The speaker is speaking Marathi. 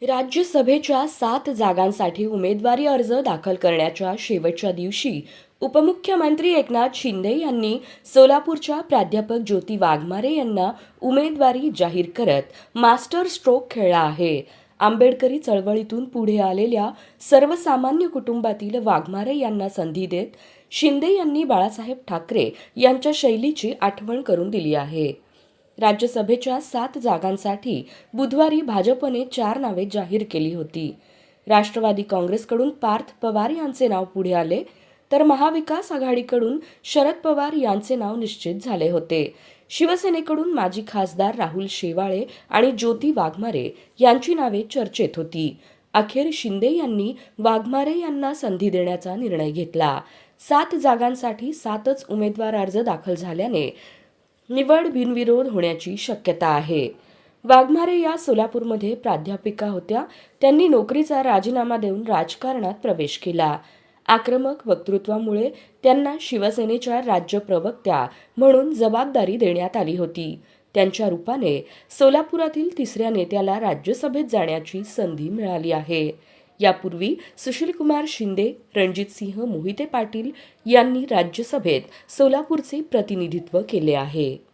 राज्यसभेच्या 7 जागांसाठी उमेदवारी अर्ज दाखल करण्याच्या शेवटच्या दिवशी उपमुख्यमंत्री एकनाथ शिंदे यांनी सोलापूरच्या प्राध्यापक ज्योती वाघमारे यांना उमेदवारी जाहीर करत मास्टर स्ट्रोक खेळला आहे. आंबेडकरी चळवळीतून पुढे आलेल्या सर्वसामान्य कुटुंबातील वाघमारे यांना संधी देत शिंदे यांनी बाळासाहेब ठाकरे यांच्या शैलीची आठवण करून दिली आहे. राज्यसभेच्या 7 जागांसाठी बुधवारी भाजपने 4 नावे जाहीर केली होती. राष्ट्रवादी काँग्रेसकडून पार्थ पवार यांचे नाव पुढे आले, तर महाविकास आघाडीकडून शरद पवार यांचे नाव निश्चित झाले होते. शिवसेनेकडून माजी खासदार राहुल शेवाळे आणि ज्योती वाघमारे यांची नावे चर्चेत होती. अखेर शिंदे यांनी वाघमारे यांना संधी देण्याचा निर्णय घेतला. 7 जागांसाठी 7च उमेदवार अर्ज दाखल झाल्याने निवड बिनविरोध होण्याची शक्यता आहे. वाघमारे या सोलापूरमध्ये प्राध्यापिका होत्या. त्यांनी नोकरीचा राजीनामा देऊन राजकारणात प्रवेश केला. आक्रमक वक्तृत्वामुळे त्यांना शिवसेनेच्या राज्य प्रवक्त्या म्हणून जबाबदारी देण्यात आली होती. त्यांच्या रूपाने सोलापुरातील तिसऱ्या नेत्याला राज्यसभेत जाण्याची संधी मिळाली आहे. यापूर्वी सुशीलकुमार शिंदे, रणजितसिंह मोहिते पाटील यांनी राज्यसभेत सोलापूरचे प्रतिनिधित्व केले आहे.